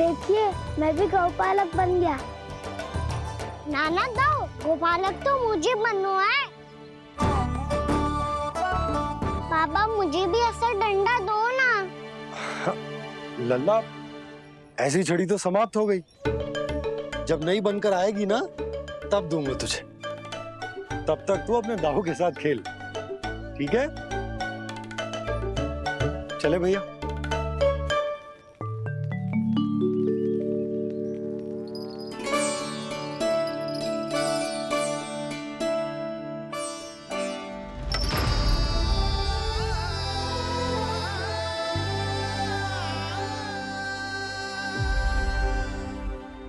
देखिए, मैं भी गौपालक बन गया। नाना दाऊ, गौपालक तो मुझे बनना है। पापा मुझे भी ऐसा डंडा दो ना। लल्ला, ऐसी छड़ी तो समाप्त हो गई। जब नई बनकर आएगी ना, तब दूंगा तुझे। तब तक तू अपने दाऊ के साथ खेल, ठीक है? चले भैया।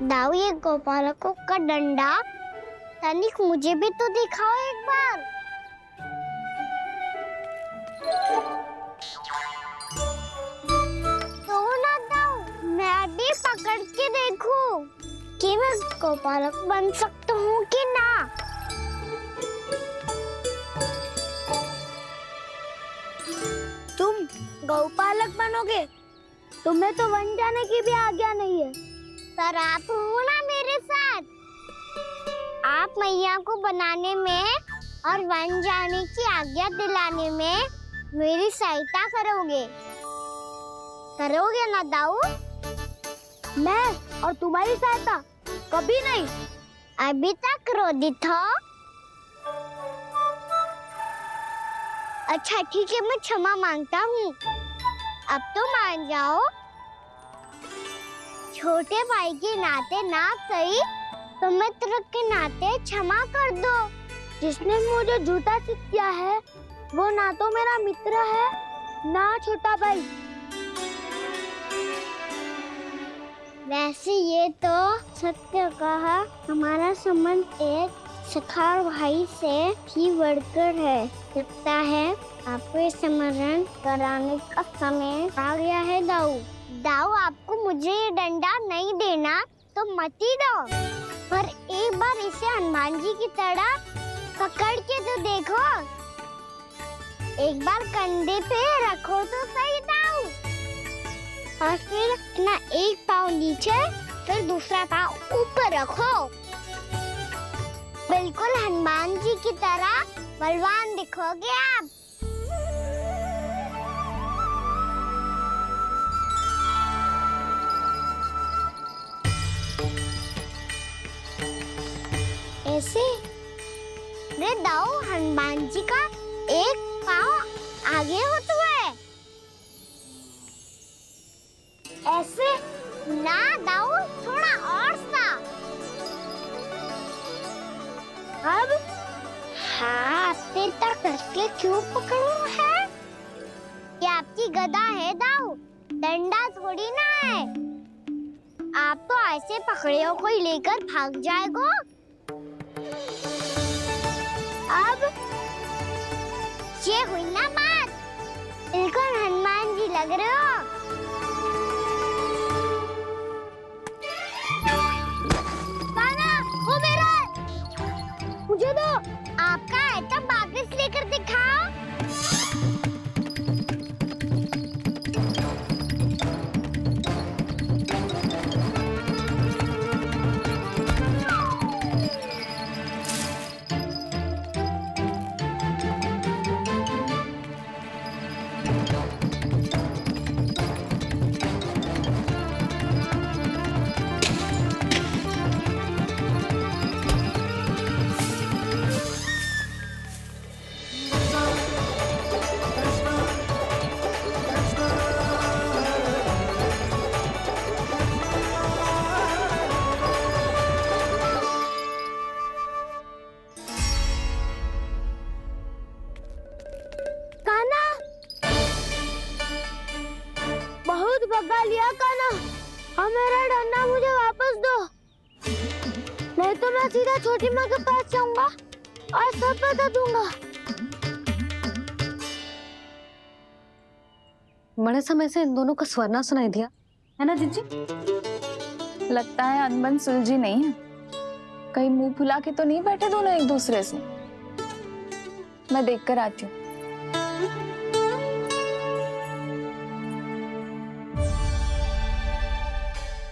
दाऊ, ये गोपालकों का डंडा तनिक मुझे भी तो दिखाओ एक बार। तो ना दाऊ, मैं भी पकड़ के देखूं कि मैं गोपालक बन सकता हूँ कि ना। तुम गौपालक बनोगे? तुम्हें तो वन जाने की भी आज्ञा नहीं है। सर, आप हो ना मेरे साथ। आप मैया को बनाने में और वन जाने की आज्ञा दिलाने में मेरी सहायता करोगे ना दाऊ? मैं और तुम्हारी सहायता कभी नहीं। अभी तक क्रोधित हो? अच्छा ठीक है, मैं क्षमा मांगता हूँ। अब तो मान जाओ। छोटे भाई के नाते ना सही तो मित्र के नाते क्षमा कर दो। जिसने मुझे झूठा सिद्ध किया है वो ना तो मेरा मित्र है ना छोटा भाई। वैसे ये तो सत्य कहा, हमारा संबंध एक सखा भाई से भी बढ़कर है। लगता है आपको स्मरण कराने का समय आ गया है दाऊ। दाऊ, आपको मुझे ये डंडा नहीं देना तो मत ही दो, पर एक बार इसे हनुमान जी की तरह पकड़ के तो देखो। एक बार कंधे पे रखो तो सही दाऊ, और फिर अपना एक पाँव नीचे फिर दूसरा पाँव ऊपर रखो। बिल्कुल हनुमान जी की तरह बलवान दिखोगे आप। ऐसे रे दाऊ, हनुमान जी का एक पाँव आगे होता है। ऐसे ना दाऊ, थोड़ा और सा। अब हाथ पे तक कसके क्यों पकड़ना है? ये आपकी गदा है दाऊ, डंडा थोड़ी ना है। आप तो ऐसे पकड़ियों को ही लेकर भाग जाएगो। अब ये हुई ना बात, बिल्कुल हनुमान जी लग रहे हो। कान्हा, वो मेरा, मुझे दो। आपका है तो वापस लेकर दिखाओ। भगा लिया कान्हा, अब मेरा डंडा मुझे वापस दो, नहीं तो मैं सीधा छोटी माँ के पास जाऊंगा और सब बता दूंगा। बड़े समय से इन दोनों का स्वर ना सुनाई दिया है ना जीजी? लगता है अनबन सुलझी नहीं है। कहीं मुंह फुला के तो नहीं बैठे दोनों एक दूसरे से। मैं देख कर आती हूँ।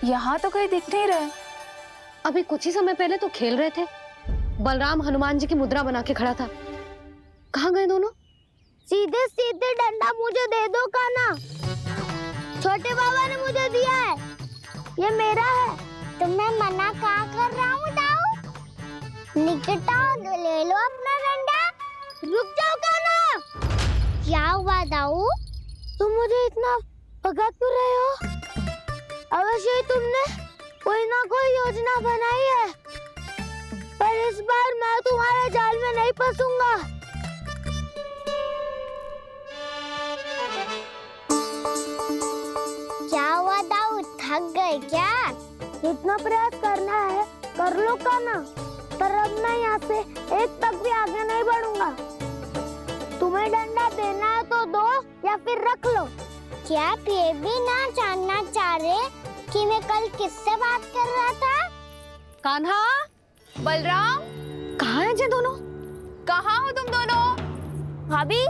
यहाँ तो कहीं दिख नहीं रहे। अभी कुछ ही समय पहले तो खेल रहे थे। बलराम हनुमान जी की मुद्रा बना के खड़ा था। कहाँ गए दोनों? सीधे सीधे डंडा मुझे दे दो कान्हा। छोटे बाबा ने मुझे दिया है, ये मेरा है। तो मैं मना कहाँ कर रहा हूँ दाऊ? निकट आओ, ले लो अपना डंडा। रुक जाओ कान्हा। क्या हुआ दाऊ? तुम मुझे इतना भगा क्यों रहे हो? अवश्य ही तुमने कोई ना कोई योजना बनाई है, पर इस बार मैं तुम्हारे जाल में नहीं फंसूंगा। क्या हुआ दाऊ, थक गए क्या? जितना प्रयास करना है कर लो कान्हा, पर अब मैं यहाँ से एक तक भी आगे नहीं बढ़ूंगा। तुम्हें डंडा देना है तो दो या फिर रख लो। क्या आप ये भी ना जानना चाह रहे कि मैं कल किससे बात कर रहा था? कान्हा, बलराम, कहाँ हैं ये दोनों? कहाँ हो तुम दोनों? भाभी,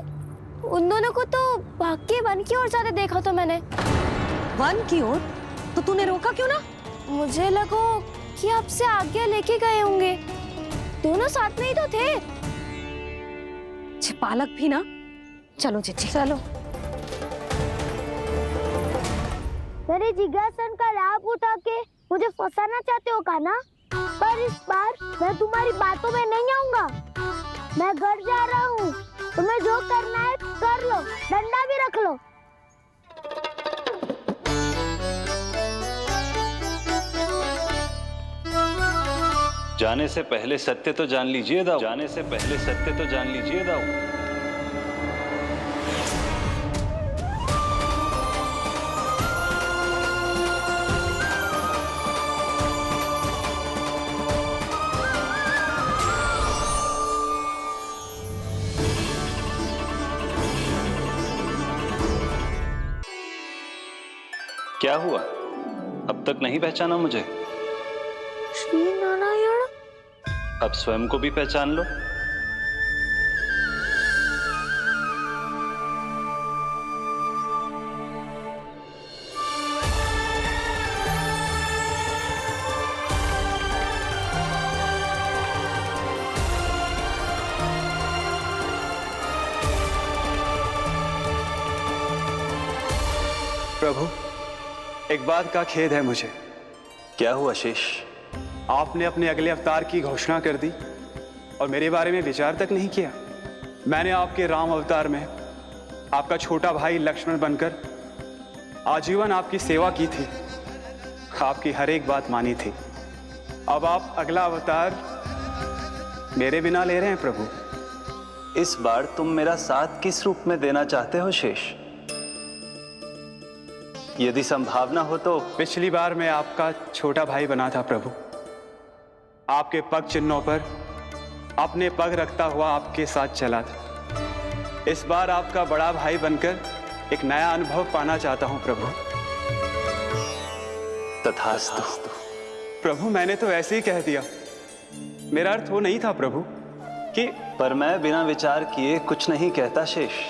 उन दोनों को तो भाग के वन की ओर जाते देखा तो मैंने। वन की ओर? तो तूने रोका क्यों ना? मुझे लगा कि आपसे आगे लेके गए होंगे। दोनों साथ में ही तो थे। छिपालक भी ना। चलो चिट्ठी, चलो। मेरे जिज्ञासन का लाभ उठा के मुझे फंसाना चाहते हो कान्हा? पर इस बार मैं तुम्हारी बातों में नहीं आऊंगा। मैं घर जा रहा हूँ, तुम्हें जो करना है कर लो, डंडा भी रख लो। जाने से पहले सत्य तो जान लीजिए दाऊ। जाने से पहले सत्य तो जान लीजिए दाऊ। क्या हुआ? अब तक नहीं पहचाना मुझे? श्री नारायण। अब स्वयं को भी पहचान लो। प्रभु, एक बात का खेद है मुझे। क्या हुआ शेष? आपने अपने अगले अवतार की घोषणा कर दी और मेरे बारे में विचार तक नहीं किया। मैंने आपके राम अवतार में आपका छोटा भाई लक्ष्मण बनकर आजीवन आपकी सेवा की थी, आपकी हर एक बात मानी थी। अब आप अगला अवतार मेरे बिना ले रहे हैं प्रभु। इस बार तुम मेरा साथ किस रूप में देना चाहते हो शेष? यदि संभावना हो तो। पिछली बार मैं आपका छोटा भाई बना था प्रभु। आपके पग चिन्हों पर अपने पग रखता हुआ आपके साथ चला था। इस बार आपका बड़ा भाई बनकर एक नया अनुभव पाना चाहता हूं प्रभु। तथास्तु। प्रभु, मैंने तो ऐसे ही कह दिया, मेरा अर्थ वो नहीं था प्रभु कि। पर मैं बिना विचार किए कुछ नहीं कहता शेष।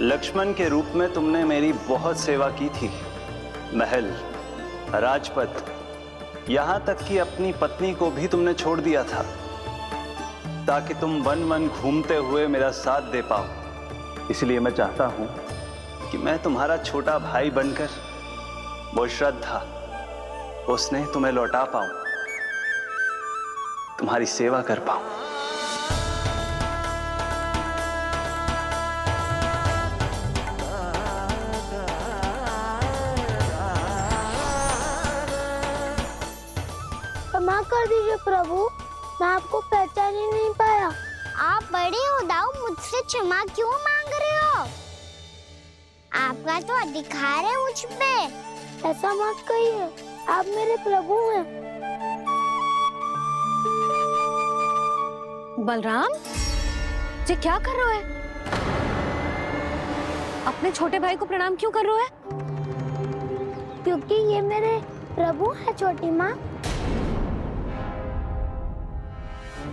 लक्ष्मण के रूप में तुमने मेरी बहुत सेवा की थी। महल, राजपथ, यहां तक कि अपनी पत्नी को भी तुमने छोड़ दिया था ताकि तुम वन वन घूमते हुए मेरा साथ दे पाओ। इसलिए मैं चाहता हूं कि मैं तुम्हारा छोटा भाई बनकर वो श्रद्धा, वो स्नेह तुम्हें लौटा पाऊं, तुम्हारी सेवा कर पाऊं। क्षमा कर दीजिए प्रभु, मैं आपको पहचान ही नहीं पाया। आप बड़े हो दाऊ, मुझसे क्षमा क्यों मांग रहे हो? आपका तो अधिकार है मुझ पे। ऐसा मत कहिए, आप मेरे प्रभु हैं। बलराम, ये क्या कर रहे हो? अपने छोटे भाई को प्रणाम क्यों कर रहे हो? क्योंकि ये मेरे प्रभु है छोटी माँ।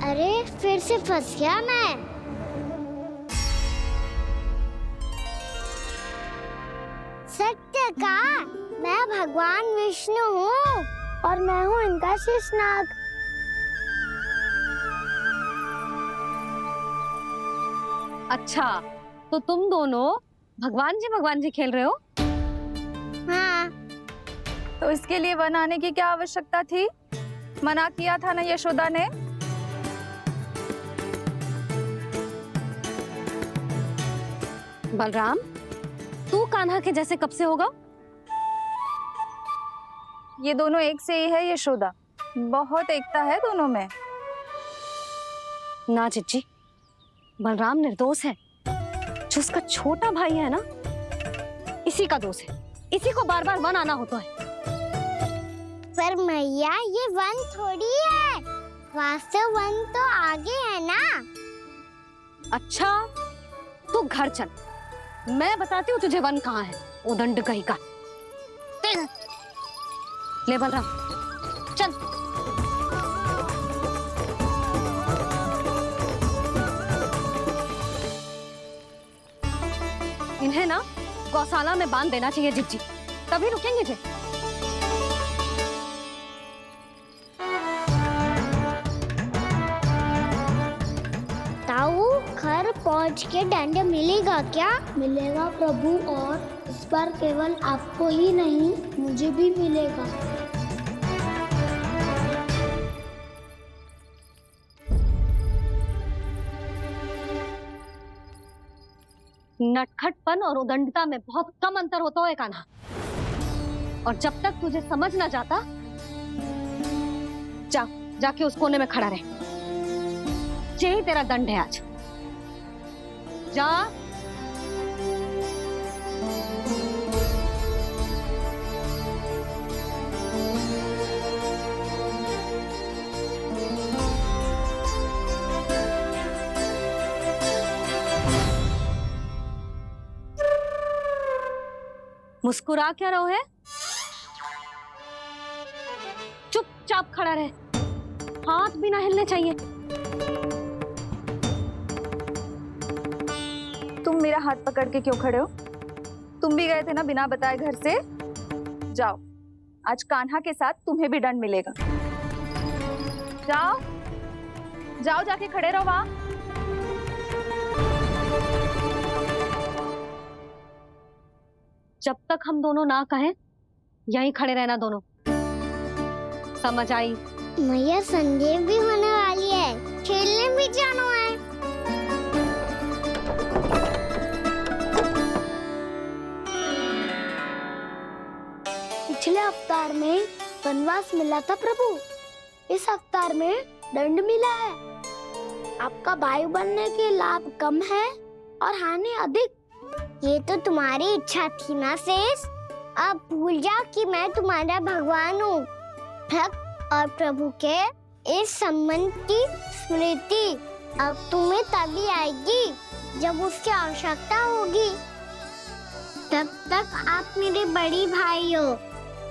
अरे फिर से फंस गया मैं। सत्य का मैं भगवान विष्णु हूँ और मैं हूँ इनका शेषनाग। अच्छा, तो तुम दोनों भगवान जी खेल रहे हो? हाँ। तो इसके लिए वन आने की क्या आवश्यकता थी? मना किया था ना यशोदा ने। बलराम, तू कान्हा के जैसे कब से होगा? ये दोनों एक से ही है यशोदा, बहुत एकता है दोनों में। ना चिच्ची, बलराम निर्दोष है। जो उसका छोटा भाई है ना, इसी का दोष है। इसी को बार बार वन आना होता है। पर मैया ये वन थोड़ी है, वास्तव वन तो आगे है ना। अच्छा, तू घर चल, मैं बताती हूँ तुझे वन कहाँ है। उदंड कहीं का। ले बलराम, चल। इन्हें ना गौशाला में बांध देना चाहिए जिज्जी, तभी रुकेंगे जे। ताऊ, घर पहुँच के दंड मिलेगा क्या? मिलेगा प्रभु, और इस बार केवल आपको ही नहीं मुझे भी मिलेगा। नटखटपन और उदंडता में बहुत कम अंतर होता है कान्हा, और जब तक तुझे समझ ना जाता, जाके उस कोने में खड़ा रहे। यही तेरा दंड है आज। जा। मुस्कुरा क्या रहो है? चुपचाप खड़ा रहे, हाथ भी ना हिलने चाहिए। तुम मेरा हाथ पकड़ के क्यों खड़े हो? तुम भी गए थे ना बिना बताए घर से। जाओ, आज कान्हा के साथ तुम्हें भी दंड मिलेगा। जाओ जाओ, जाके खड़े रहो वहां। जब तक हम दोनों ना कहें, यहीं खड़े रहना दोनों। समझ आई? मैया, संध्या भी होने वाली है, खेलने भी जाना है। पिछले अवतार में वनवास मिला था प्रभु, इस अवतार में दंड मिला है। आपका भाई बनने के लाभ कम है और हानि अधिक। ये तो तुम्हारी इच्छा थी ना शेष। अब भूल जाओ कि मैं तुम्हारा भगवान हूँ। भक्त और प्रभु के इस संबंध की स्मृति अब तुम्हें तभी आएगी जब उसकी आवश्यकता होगी। तब तक आप मेरे बड़ी भाई हो,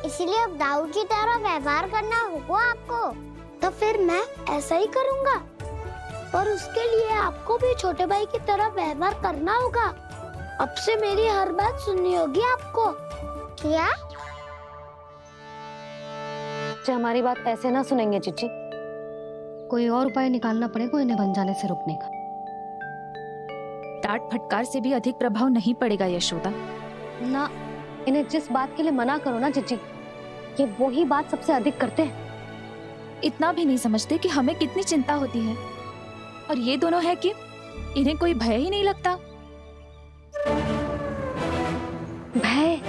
इसलिए अब दाऊ की तरह व्यवहार करना होगा आपको। तो फिर मैं ऐसा ही करूँगा, पर उसके लिए आपको भी छोटे भाई की तरह व्यवहार करना होगा। अब से मेरी हर बात सुननी होगी आपको। क्या? जो हमारी बात ऐसे ना सुनेंगे चिच्ची, कोई और उपाय निकालना पड़ेगा इन्हें बन जाने से रुकने का। डांट फटकार से भी अधिक प्रभाव नहीं पड़ेगा यशोदा। ना, इन्हें जिस बात के लिए मना करो ना चिच्ची, ये वही बात सबसे अधिक करते हैं। इतना भी नहीं समझते कि हमें कितनी चिंता होती है, और ये दोनों है कि इन्हें कोई भय ही नहीं लगता। भय?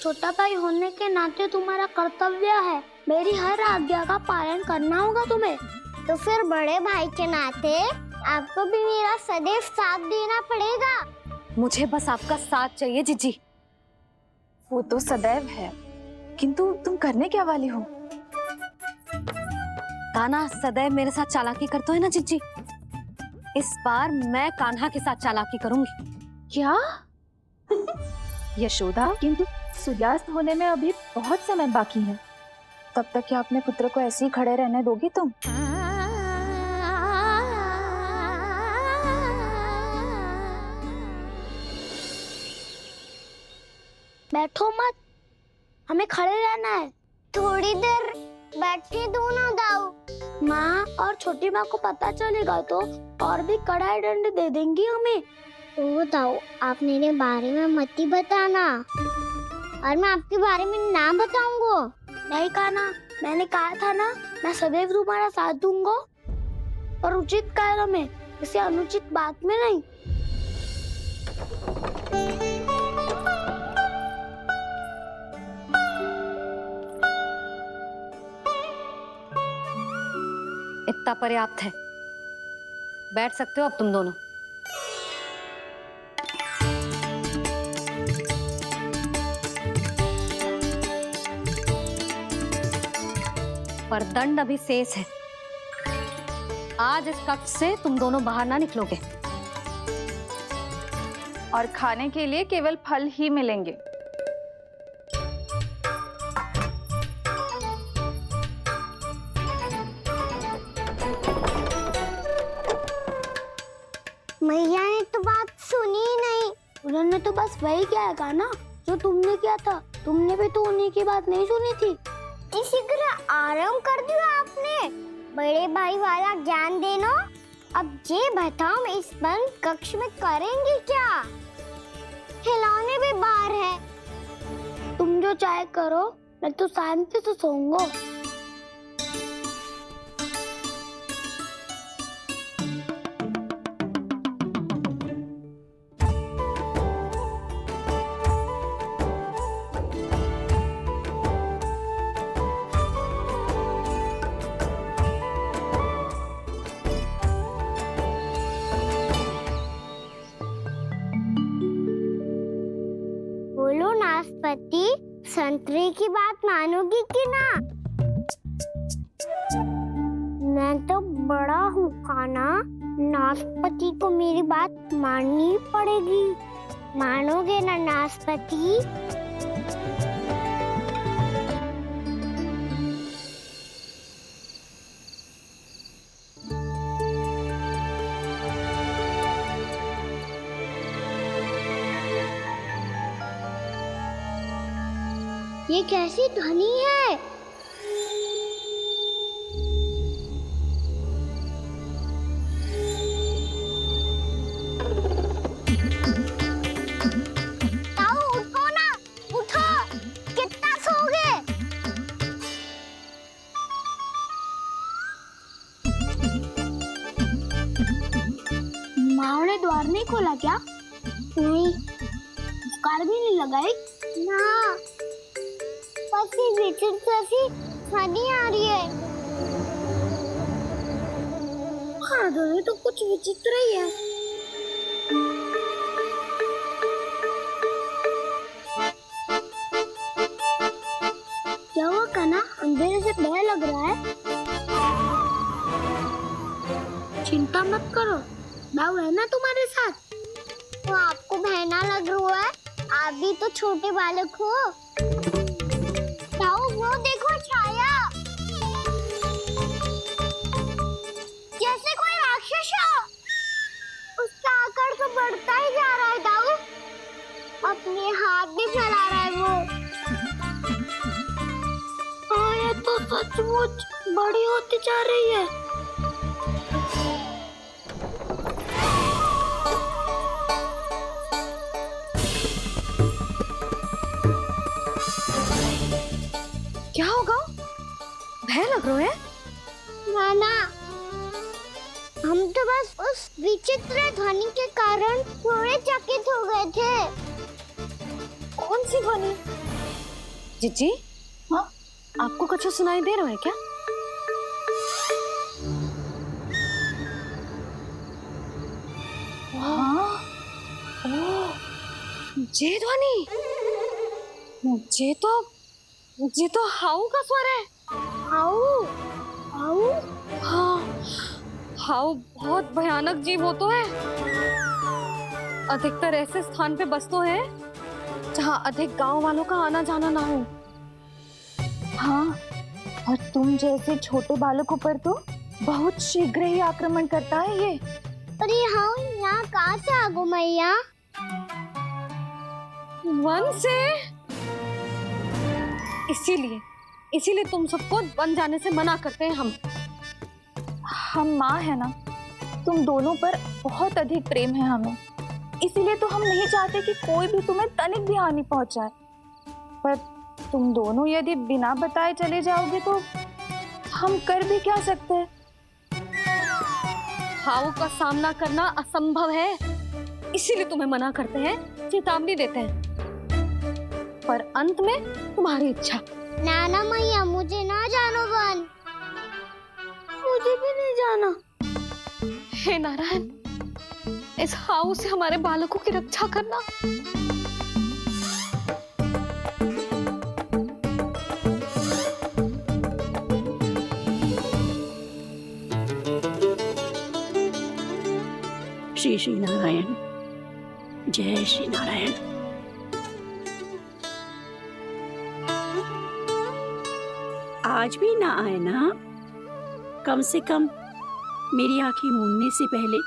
छोटा भाई होने के नाते तुम्हारा कर्तव्य है, मेरी हर आज्ञा का पालन करना होगा तुम्हें। तो फिर बड़े भाई के नाते आपको भी मेरा सदैव साथ देना पड़ेगा। मुझे बस आपका साथ चाहिए जिज्जी। वो तो सदैव है, किंतु तुम करने क्या वाली हो? कान्हा सदैव मेरे साथ चालाकी करता है ना जिज्जी, इस बार मैं कान्हा के साथ चालाकी करूंगी। क्या? यशोदा, किंतु सूर्यास्त होने में अभी बहुत समय बाकी है। तब तक क्या अपने पुत्र को ऐसे ही खड़े रहने दोगी तुम? बैठो मत, हमें खड़े रहना है। थोड़ी देर बैठे दो ना दाऊ। माँ और छोटी माँ को पता चलेगा तो और भी कड़ा दंड दे देंगी हमें। ओ दाऊ, आप मेरे बारे में मत ही बताना, और मैं आपके बारे में ना बताऊंगा। नहीं कहा ना, मैंने कहा था ना, मैं सदैव तुम्हारा साथ दूंगा, पर उचित कार्य में, किसी अनुचित बात में नहीं। इतना पर्याप्त है, बैठ सकते हो अब तुम दोनों। पर दंड अभी शेष है। आज इस कक्ष से तुम दोनों बाहर ना निकलोगे। और खाने के लिए केवल फल ही मिलेंगे। मैया ने तो बात सुनी ही नहीं। उन्होंने तो बस वही किया ना जो तुमने किया था। तुमने भी तो उन्हीं की बात नहीं सुनी थी। इसी तरह आराम कर दिया आपने। बड़े भाई वाला ज्ञान देना। अब ये बताओ, मैं इस बंद कक्ष में करेंगे क्या? खिलौने भी बाहर है। तुम जो चाहे करो, मैं तो शांति से सोऊंगा। बोलो नाशपाती, संतरे की बात मानोगी कि ना? मैं तो बड़ा हूँ खाना, नाशपाती को मेरी बात माननी पड़ेगी। मानोगे ना नाशपाती? ये कैसी ध्वनि है? ताऊ उठो ना, उठो, कितना सोओगे? माँ ने द्वार नहीं खोला क्या? नहीं। कार भी नहीं लगाई? ना, विचित्र सी ध्वनि आ रही है। हाँ, ध्वनि तो कुछ विचित्र ही है। क्या हुआ कान्हा? अंधेरे से भय लग रहा है। चिंता मत करो, दाऊ है ना तुम्हारे साथ। तो आपको भय ना लग रहा है? आप भी तो छोटे बालक हो। वो देखो छाया, जैसे कोई राक्षस हो। उसका आकार तो बढ़ता ही जा रहा है दाऊ। अपने हाथ भी फैला रहा है वो। हाँ, ये तो सचमुच बड़ी होती जा रही है। क्या होगा? भय लग रहा है? नाना, हम तो बस उस विचित्र ध्वनि के कारण थोड़े चकित हो गए थे। कौन सी ध्वनि? जीजी, हाँ, आपको कुछ सुनाई दे रहा है क्या? हाँ, ओह, ये ध्वनि, ये तो हाउ का स्वर है। हाउ, हाउ, हाँ, हाउ बहुत भयानक जीव हो तो है। अधिकतर ऐसे स्थान पे बसते हैं जहाँ अधिक गांव वालों का आना जाना ना हो। हाँ, और तुम जैसे छोटे बालकों पर तो बहुत शीघ्र ही आक्रमण करता है ये। पर ये हाउ यहाँ कहाँ से आ गो मैया? वन से? इसीलिए तुम सबको बन जाने से मना करते हैं हम माँ है ना, तुम दोनों पर बहुत अधिक प्रेम है हमें, इसीलिए तो हम नहीं चाहते कि कोई भी तुम्हें तनिक भी हानि पहुंचाए। पर तुम दोनों यदि बिना बताए चले जाओगे तो हम कर भी क्या सकते हैं? हाउ का सामना करना असंभव है, इसीलिए तुम्हें मना करते हैं, चेतावनी देते हैं। पर अंत में तुम्हारी इच्छा। नाना मैया मुझे ना जानो बन, मुझे भी नहीं जाना। हे नारायण, इस हाउ से हमारे बालकों की रक्षा करना। श्री श्री नारायण, जय श्री नारायण। आज भी ना आए ना? कम से कम मेरी आंखें मूंदने से पहले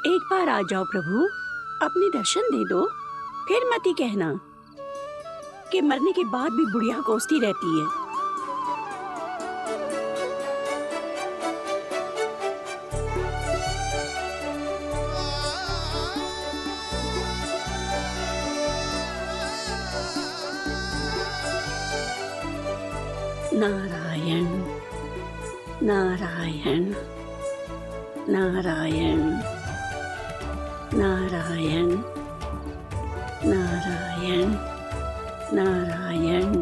एक बार आ जाओ प्रभु, अपने दर्शन दे दो। फिर मत ही कहना कि मरने के बाद भी बुढ़िया कोसती रहती है। नारायण नारायण नारायण नारायण नारायण नारायण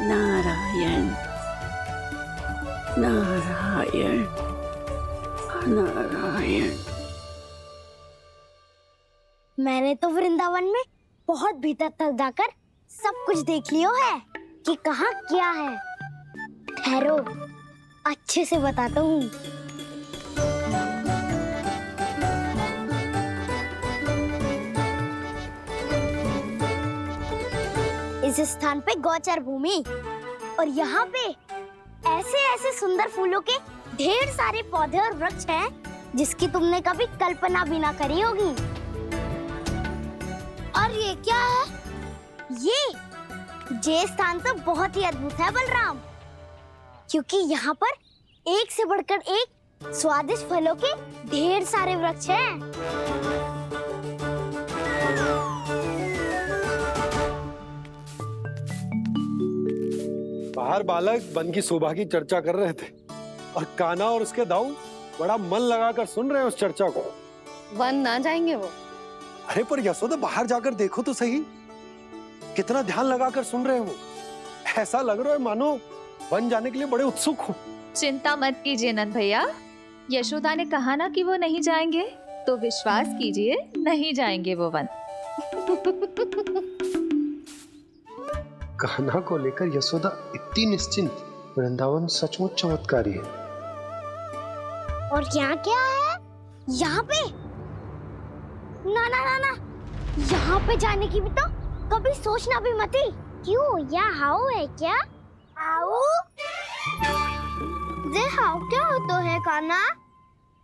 नारायण नारायण नारायण। मैंने तो वृंदावन में बहुत भीतर तक जाकर सब कुछ देख लियो है कि कहाँ क्या है। ठहरो, अच्छे से बताता हूँ। इस स्थान पे गोचर भूमि और यहाँ पे ऐसे ऐसे सुंदर फूलों के ढेर सारे पौधे और वृक्ष हैं जिसकी तुमने कभी कल्पना भी ना करी होगी। और ये क्या है? ये स्थान तो बहुत ही अद्भुत है बलराम, क्योंकि यहाँ पर एक से बढ़कर एक स्वादिष्ट फलों के ढेर सारे वृक्ष हैं। बाहर बालक वन की शोभा की चर्चा कर रहे थे और कान्हा और उसके दाऊ बड़ा मन लगाकर सुन रहे हैं उस चर्चा को। वन ना जाएंगे वो। अरे पर यशोदा, बाहर जाकर देखो तो सही, कितना ध्यान लगाकर सुन रहे हो। ऐसा लग रहा है मानो वन जाने के लिए बड़े उत्सुक हो। चिंता मत कीजिए नंद भैया, यशोदा ने कहा ना कि वो नहीं जाएंगे, तो विश्वास कीजिए नहीं जाएंगे वो वन। कान्हा को लेकर यशोदा इतनी निश्चिंत, वृंदावन सचमुच चमत्कारी है। और यहाँ क्या है? यहाँ पे ना ना ना ना, यहाँ पे जाने की भी तो कभी सोचना भी मत ही। क्यों, यहाँ हाउ है क्या? हाउ? ये हाउ क्या होता है कान्हा?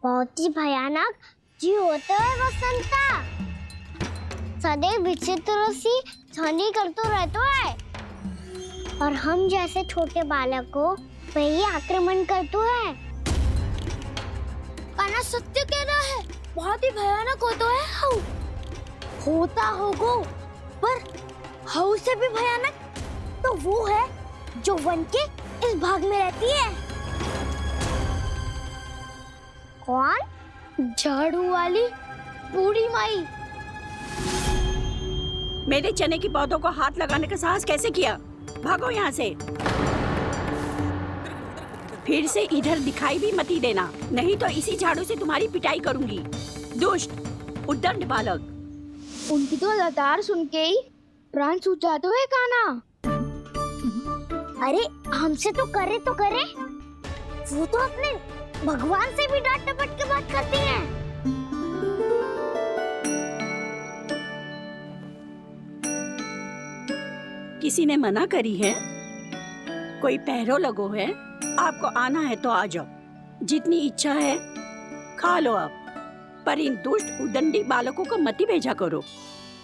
बहुत ही भयानक जी होता है वसंता, सदैव विचित्र सी ध्वनि करते रहता है और हम जैसे छोटे बालक को वही आक्रमण करते है। कान्हा सत्य कह रहा है, बहुत ही भयानक होता है हाउ। होता होगा, पर हाउ से भी भयानक तो वो है जो वन के इस भाग में रहती है। कौन? झाड़ू वाली बूढ़ी माई। मेरे चने की पौधों को हाथ लगाने का साहस कैसे किया? भागो यहाँ से। फिर से इधर दिखाई भी मत ही देना, नहीं तो इसी झाड़ू से तुम्हारी पिटाई करूंगी। दुष्ट उद्दंड बालक। उनकी तो लतार सुन के ही प्राण सूझ जाते हैं कान्हा। अरे हमसे तो करे, वो तो अपने भगवान से भी डांट डपट के बात करती हैं। किसी ने मना करी है? कोई पहरो लगो है? आपको आना है तो आ जाओ, जितनी इच्छा है खा लो आप, पर इन दुष्ट उदंडी बालकों को मत ही भेजा करो।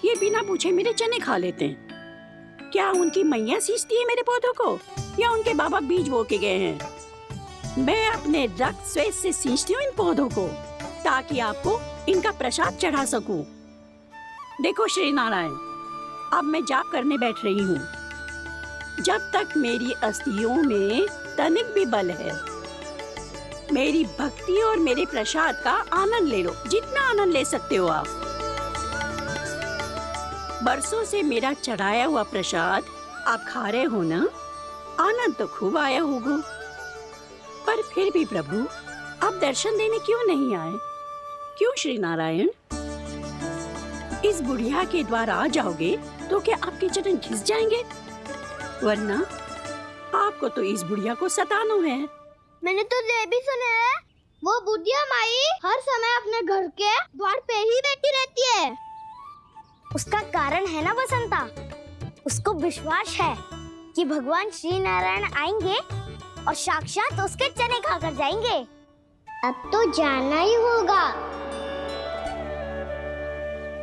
ये बिना पूछे मेरे चने खा लेते हैं। क्या उनकी मैया सींचती है मेरे पौधों को या उनके बाबा बीज बो के गए हैं? मैं अपने रक्त स्वेद से सींचती हूँ इन पौधों को ताकि आपको इनका प्रसाद चढ़ा सकूं। देखो श्री नारायण, अब मैं जाप करने बैठ रही हूँ। जब तक मेरी अस्थियों में तनिक भी बल है, मेरी भक्ति और मेरे प्रसाद का आनंद ले लो, जितना आनंद ले सकते हो आप। बरसों से मेरा चढ़ाया हुआ प्रसाद आप खा रहे हो ना, आनंद तो खूब आया होगा। पर फिर भी प्रभु आप दर्शन देने क्यों नहीं आए? क्यों श्री नारायण? इस बुढ़िया के द्वार आ जाओगे तो क्या आपके चरण घिस जाएंगे? वरना आपको तो इस बुढ़िया को सताना है। मैंने तो ये भी सुना है, वो बुढ़िया माई हर समय अपने घर के द्वार पे ही बैठी रहती है। उसका कारण है ना बसंता, उसको विश्वास है कि भगवान श्री नारायण आएंगे और साक्षात उसके चने खाकर जाएंगे। अब तो जाना ही होगा।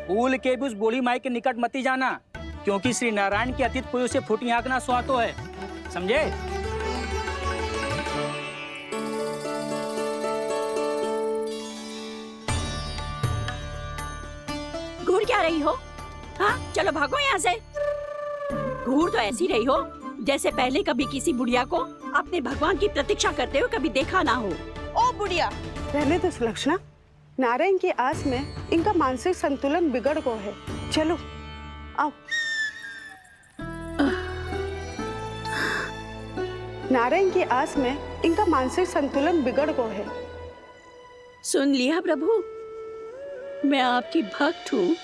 भूल के भी उस बूढ़ी माई के निकट मत ही जाना, क्योंकि श्री नारायण की अतीत कोई उसे फूटी आंख ना सुहातो है, समझे? घूर क्या रही हो? हाँ, चलो भागो यहाँ से। घूर तो ऐसी रही हो जैसे पहले कभी किसी बुढ़िया को अपने भगवान की प्रतीक्षा करते हुए कभी देखा ना हो। ओ बुढ़िया, रहने दो सुलक्षणा। नारायण की आस में इनका मानसिक संतुलन बिगड़ गया है। चलो आओ। नारायण की आस में इनका मानसिक संतुलन बिगड़ गया है। सुन लिया प्रभु, मैं आपकी भक्त हूँ।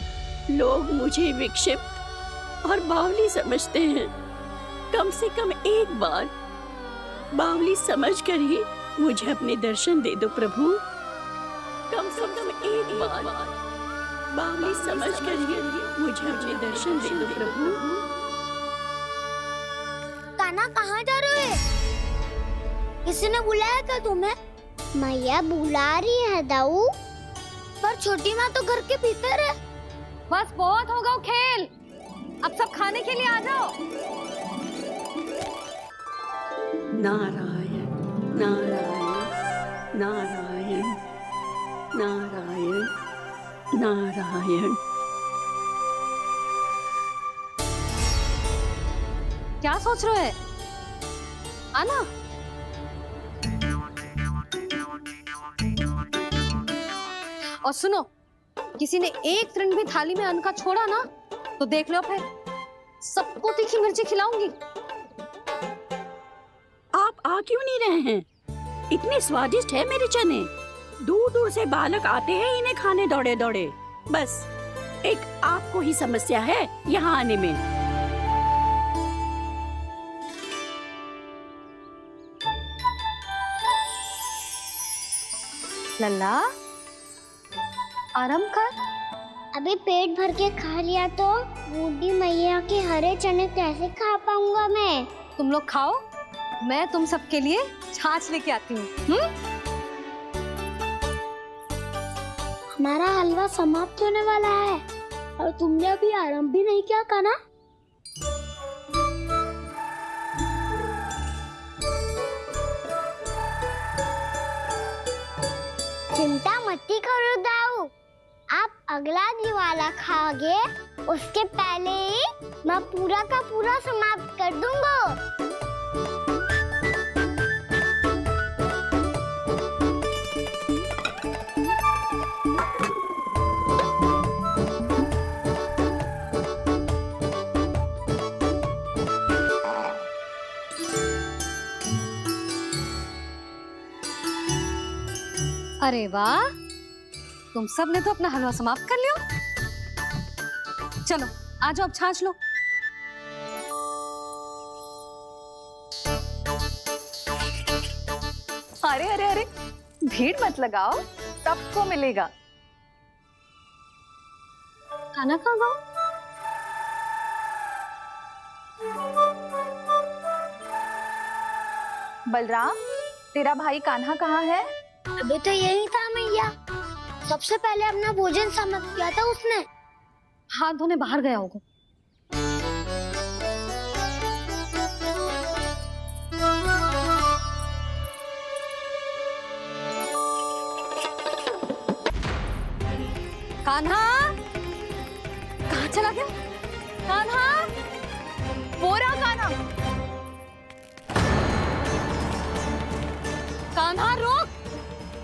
लोग मुझे विक्षिप्त और बावली समझते हैं। कम से कम एक बार बावली समझकर ही मुझे अपने दर्शन दे दो प्रभु। कम से कम एक बार बावली समझकर ही मुझे अपने दर्शन दे दो प्रभु। कान्हा कहाँ जा रहे हो? किसी ने बुलाया क्या तुम्हें? मैया बुला रही है दाऊ, पर छोटी माँ तो घर के भीतर है। बस बहुत हो गया खेल, अब सब खाने के लिए आ जाओ। नारायण नारायण नारायण नारायण नारायण। क्या सोच रहे हो? आना। और सुनो, किसी ने एक तृण भी थाली में अन्न का छोड़ा ना तो देख लो, फिर सबको तीखी मिर्ची खिलाऊंगी। आप आ क्यों नहीं रहे हैं? इतने स्वादिष्ट है मेरे चने। दूर दूर से बालक आते हैं इन्हें खाने दौड़े दौड़े। बस एक आपको ही समस्या है यहाँ आने में। लल्ला, आराम कर। अभी पेट भर के खा लिया तो बूढ़ी मैया के हरे चने कैसे खा पाऊंगा मैं? तुम लोग खाओ, मैं तुम सबके लिए छाछ लेके आती हूँ। हमारा हलवा समाप्त होने वाला है और तुमने अभी आराम भी नहीं किया कान्हा। चिंता मत करो दाऊ, आप अगला दिवाला खाओगे उसके पहले ही मैं पूरा का पूरा समाप्त कर दूंगा। अरे वाह, तुम सब ने तो अपना हलवा समाप्त कर लिया। चलो आ जाओ, अब छाछ लो। अरे अरे अरे, भीड़ मत लगाओ, सबको मिलेगा। खाना खा गो। बलराम, तेरा भाई कान्हा कहाँ है? अभी तो यही था मैया, सबसे पहले अपना भोजन समाप्त किया था उसने। हाथ धोने बाहर गया होगा। कान्हा कहाँ चला गया? कान्हा, वो रहा कान्हा। कान्हा रोक,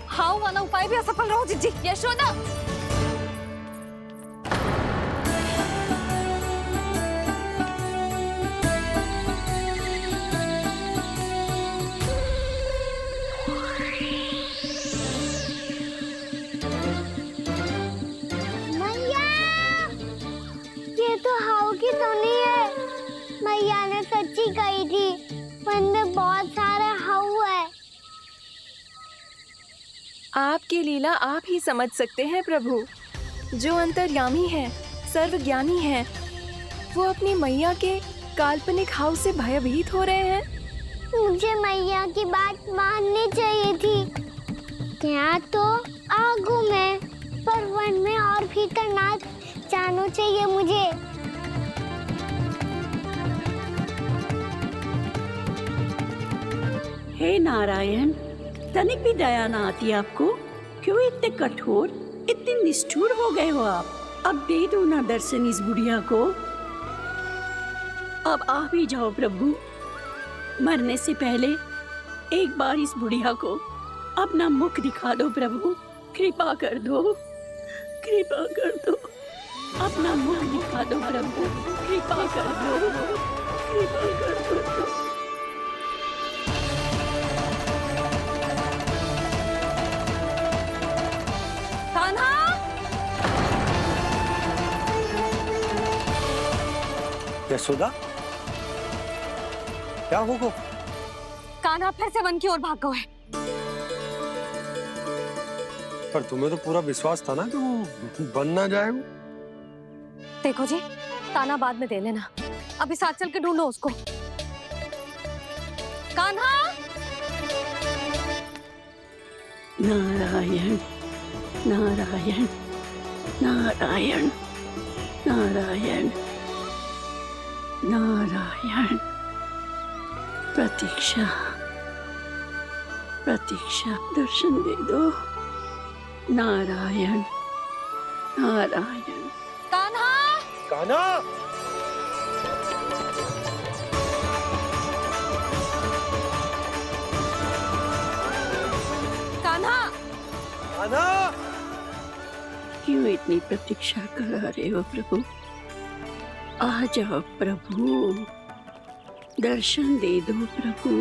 हाउ वाला उपाय भी असफल रहो जिज्जी। यशोदा, मैया, ये तो हाउ की तो नहीं है। मैया ने सच्ची कही थी, वन में बहुत सारे हाउ है। आपकी लीला आप ही समझ सकते हैं प्रभु। जो अंतर्यामी है, सर्वज्ञानी है, वो अपनी मैया के काल्पनिक हाव से भयभीत हो रहे हैं। मुझे मैया की बात माननी चाहिए थी। यहाँ तो आगू में, पर वन में और भीतर ना जाना चाहिए मुझे। हे नारायण, तनिक भी दया ना आती आपको? क्यों इतने कठोर, इतने निष्ठुर हो गए हो आप? अब दे दो ना दर्शन इस बुढ़िया को। अब आप ही जाओ प्रभु। मरने से पहले एक बार इस बुढ़िया को अपना मुख दिखा दो प्रभु। कृपा कर दो, कृपा कर दो। अपना मुख दिखा दो प्रभु, कृपा कर दो, कृपा कर दो। कान्हा, यशोदा, क्या होगा? कान्हा फिर से वन की ओर भाग गए। पर तुम्हें तो पूरा विश्वास था ना कि वो बन ना जाए। वो देखो जी, ताना बाद में दे लेना, अभी साथ चल के ढूंढो उसको। कान्हा, नारायण नारायण नारायण नारायण नारायण। प्रतीक्षा प्रतीक्षा, दर्शन दे दो। नारायण नारायण। कान्हा, कान्हा, कान्हा, कान्हा। क्यों इतनी प्रतीक्षा करा रहे हो प्रभु? आ जाओ प्रभु, दर्शन दे दो प्रभु।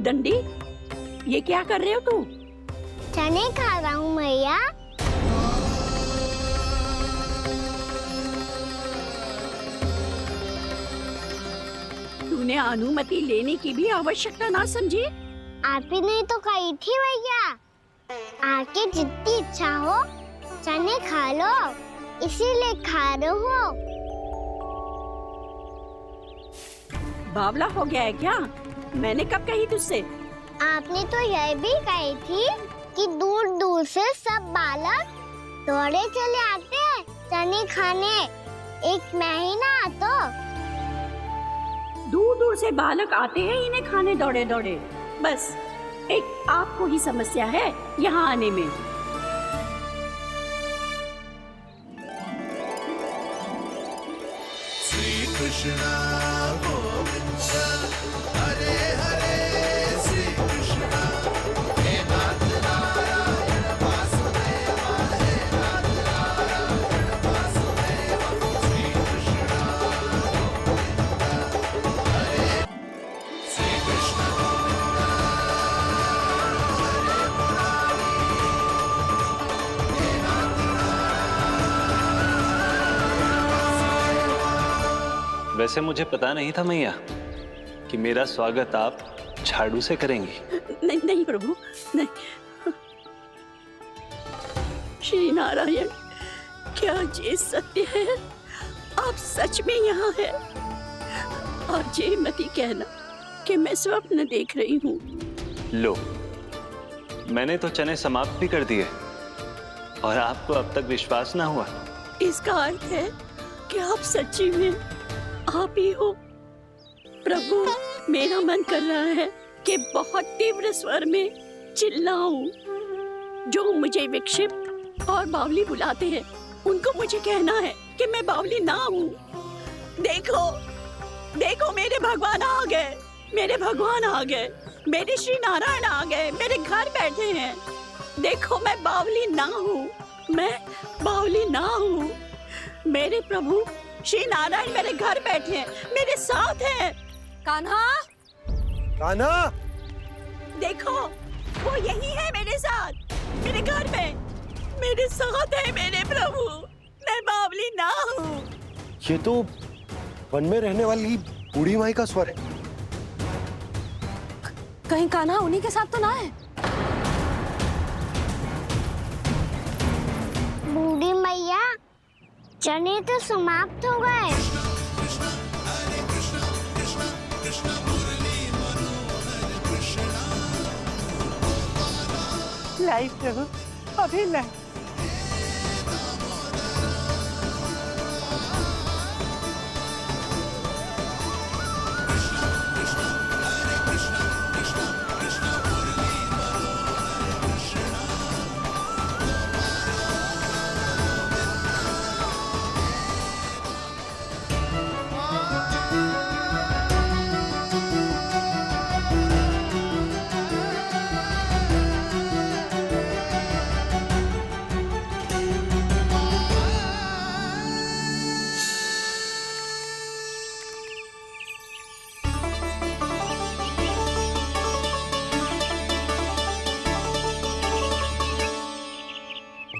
दंडी, ये क्या कर रहे हो तू? चने खा रहा हूँ मैया। तूने अनुमति लेने की भी आवश्यकता ना समझी? आप ही ने तो कही थी भैया, आके जितनी इच्छा हो चने खा लो, इसीलिए खा रहे हो। बावला हो गया है क्या? मैंने कब कही तुझसे? आपने तो यह भी कही थी कि दूर दूर से सब बालक दौड़े चले आते हैं चने खाने, एक महीना तो दूर दूर से बालक आते हैं इन्हें खाने दौड़े दौड़े। बस एक आपको ही समस्या है यहाँ आने में। श्री कृष्णा गोविंद हरे हरे, श्री कृष्णा हे नाथ नारायण वासुदेव, हे नाथ नारायण वासुदेव, श्री कृष्णा गोविंद हरे, श्री कृष्ण गोविंद हरे मुरारी, वैसे मुझे पता नहीं था मैया कि मेरा स्वागत आप झाड़ू से करेंगी। नहीं नहीं प्रभु, नहीं। श्री नारायण, क्या ये सत्य है? आप सच में यहाँ हैं? और ये मत ही कहना कि मैं स्वप्न देख रही हूँ। लो, मैंने तो चने समाप्त भी कर दिए और आपको अब तक विश्वास ना हुआ। इसका अर्थ है कि आप सच्ची में आप ही हो। प्रभु, मेरा मन कर रहा है कि बहुत तीव्र स्वर में चिल्लाऊं। जो मुझे विक्षिप्त और बावली बुलाते हैं, उनको मुझे कहना है कि मैं बावली ना हूँ। देखो, देखो, मेरे भगवान आ गए, मेरे भगवान आ गए, मेरे श्री नारायण आ गए, मेरे घर बैठे हैं। देखो, मैं बावली ना हूँ, मैं बावली ना हूँ। मेरे प्रभु श्री नारायण मेरे घर बैठे हैं, मेरे साथ हैं। कान्हा, कान्हा, देखो, वो यही है मेरे साथ, मेरे घर में, मेरे साथ है मेरे प्रभु। मैं बावली ना हूँ। ये तो वन में रहने वाली बूढ़ी माई का स्वर है। कहीं कान्हा उन्हीं के साथ तो ना है? बूढ़ी मैया, चने तो समाप्त हो गए। लाई प्रभु, अभी लाई।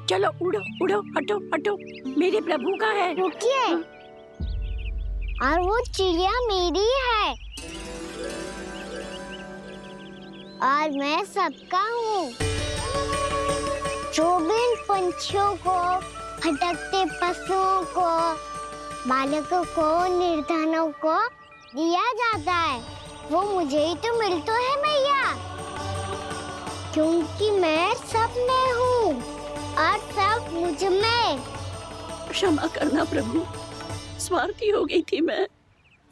चलो उड़ो उड़ो, हटो हटो, मेरे प्रभु का है। रुकिए, और वो चिड़िया मेरी है और मैं सबका हूँ। जो भी इन पंछियों को, भटकते पशुओं को, बालकों को, निर्धनों को दिया जाता है, वो मुझे ही तो मिलता है मैया, क्योंकि मैं सब में हूँ और सब मुझ में। क्षमा करना प्रभु, स्वार्थी हो गई थी मैं।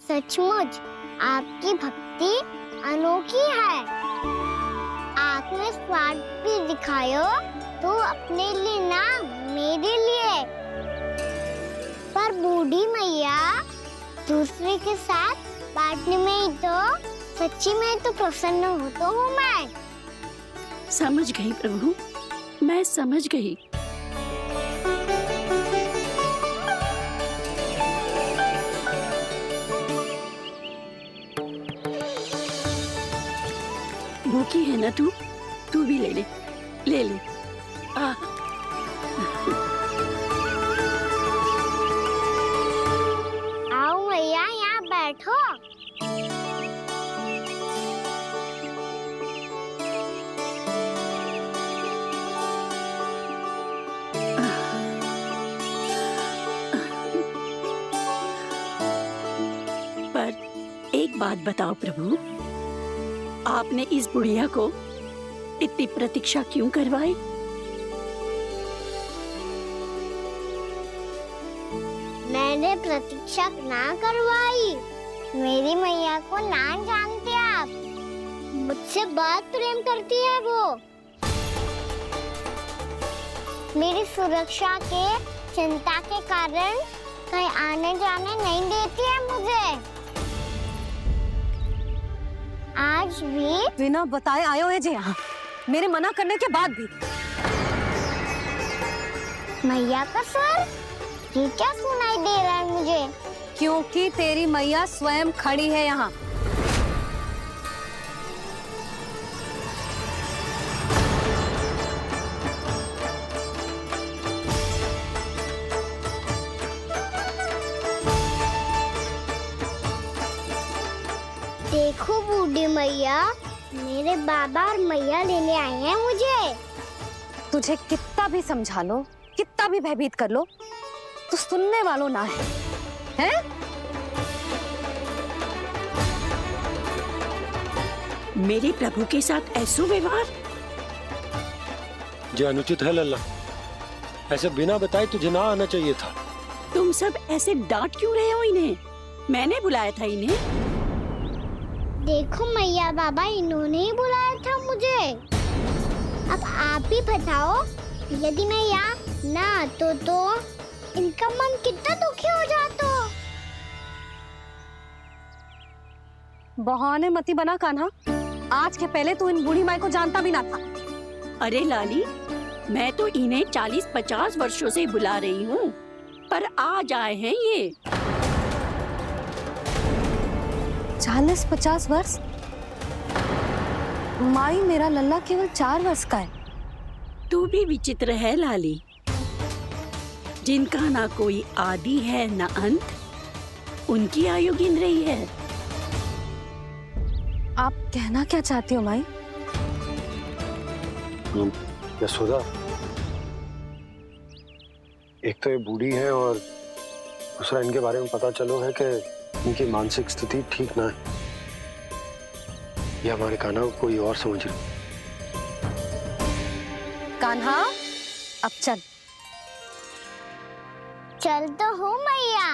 सचमुच आपकी भक्ति अनोखी है। आपने स्वार्थ भी दिखायो तो अपने लिए ना, मेरे लिए। पर बूढ़ी मैया, दूसरे के साथ बांटने में ही तो सच्ची में तो प्रसन्न होता हूँ मैं। समझ गई प्रभु, मैं समझ गई। भूखी है ना तू? तू भी ले ले, ले ले। आओ मैया, यहाँ बैठो। पर एक बात बताओ प्रभु, आपने इस बुढ़िया को इतनी प्रतीक्षा क्यों करवाई? मैंने प्रतीक्षा ना करवाई। मेरी मैया को ना जानते आप, मुझसे बहुत प्रेम करती है वो। मेरी सुरक्षा के चिंता के कारण कहीं आने जाने नहीं देती है मुझे। आज भी बिना बताए आयो है जी यहाँ, मेरे मना करने के बाद भी। मैया का स्वर, ये क्या सुनाई दे रहा है मुझे? क्योंकि तेरी मैया स्वयं खड़ी है यहाँ। बूढ़ी मैया, मेरे बाबा और मैया लेने आए हैं मुझे। तुझे कितना भी समझा लो, कितना भी भयभीत कर लो, तो सुनने वालों ना है, हैं? मेरे प्रभु के साथ ऐसा व्यवहार जो अनुचित है लल्ला। ऐसे बिना बताए तुझे ना आना चाहिए था। तुम सब ऐसे डांट क्यों रहे हो इन्हें? मैंने बुलाया था इन्हें। देखो मैया बाबा, इन्होंने ही बुलाया था मुझे। अब आप ही बताओ, यदि मैं यहाँ ना आतो तो इनका मन कितना दुखी हो जाता। बहाने मती बना कान्हा। आज के पहले तू इन बूढ़ी माई को जानता भी ना था। अरे लाली, मैं तो इन्हें 40-50 वर्षों से बुला रही हूँ, पर आज आए हैं ये। 40-50 वर्ष? माई, मेरा लल्ला केवल 4 वर्ष का है। तू भी विचित्र है लाली। जिनका ना कोई आदि है ना अंत, उनकी आयु गिन रही है। आप कहना क्या चाहती हो माई? यशोदा, एक तो ये बूढ़ी है और दूसरा इनके बारे में पता चलो है कि इनकी मानसिक स्थिति ठीक ना है। ये हमारे कान्हा को कोई और समझ रही। कान्हा, अब चल। चल तो हूँ मैया।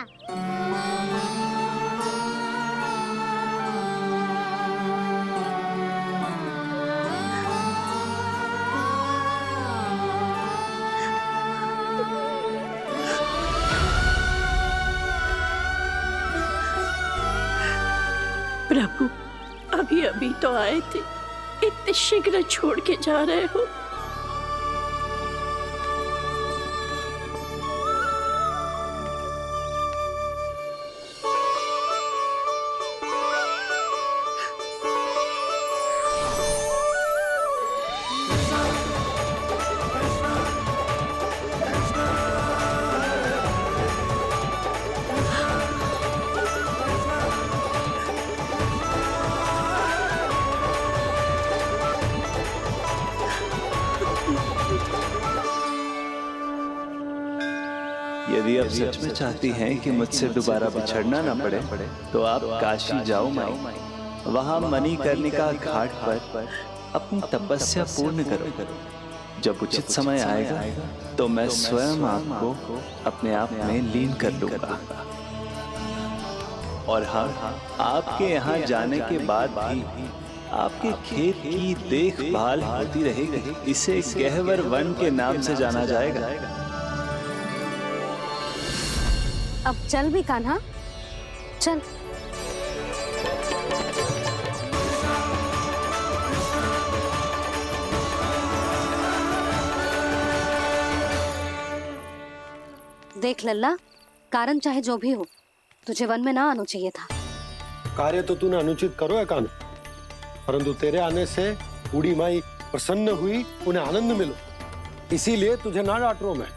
प्रभु, अभी अभी तो आए थे, इतने शीघ्र छोड़ के जा रहे हो। यदि आप सच में चाहती हैं कि मुझसे दोबारा बिछड़ना ना पड़े, तो आप काशी जाओ माई। वहां मणिकर्णिका घाट पर अपनी तपस्या पूर्ण करो। जब उचित समय आएगा तो मैं स्वयं आपको अपने आप में लीन कर लूंगा। और हाँ, आपके यहाँ जाने के बाद भी आपके खेत की देखभाल होती रहेगी। इसे गहवर वन के नाम से जाना जाएगा। अब चल भी कान्हा, चल। देख लल्ला, कारण चाहे जो भी हो, तुझे वन में ना आना चाहिए था। कार्य तो तूने अनुचित करो है कान्हा, परंतु तेरे आने से बूढ़ी माई प्रसन्न हुई, उन्हें आनंद मिलो, इसीलिए तुझे ना डांट रहा हूं मैं।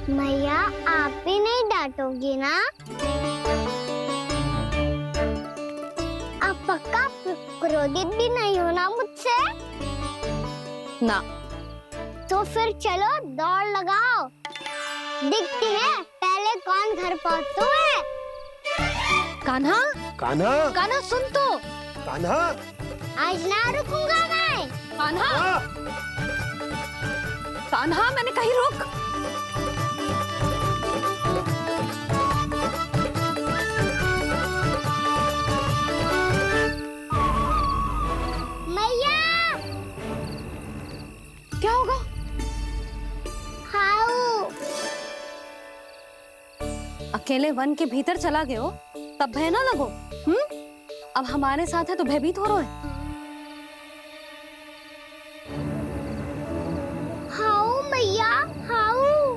मैया, आप भी नहीं डांटोगी ना? आप पक्का क्रोधित भी नहीं हो ना मुझसे? ना। तो फिर चलो दौड़ लगाओ, दिखती है पहले कौन घर पहुंचता है। कान्हा, कान्हा, कान्हा सुन तो। कान्हा, आज ना रुकूंगा मैं। कान्हा, कान्हा, मैंने कहीं रुक। मैया, क्या होगा? हाउ अकेले वन के भीतर चला गए हो, तब भय ना लगो। अब हमारे साथ है तो भयभीत हो रहे हो। हाउ मैया, हाउ।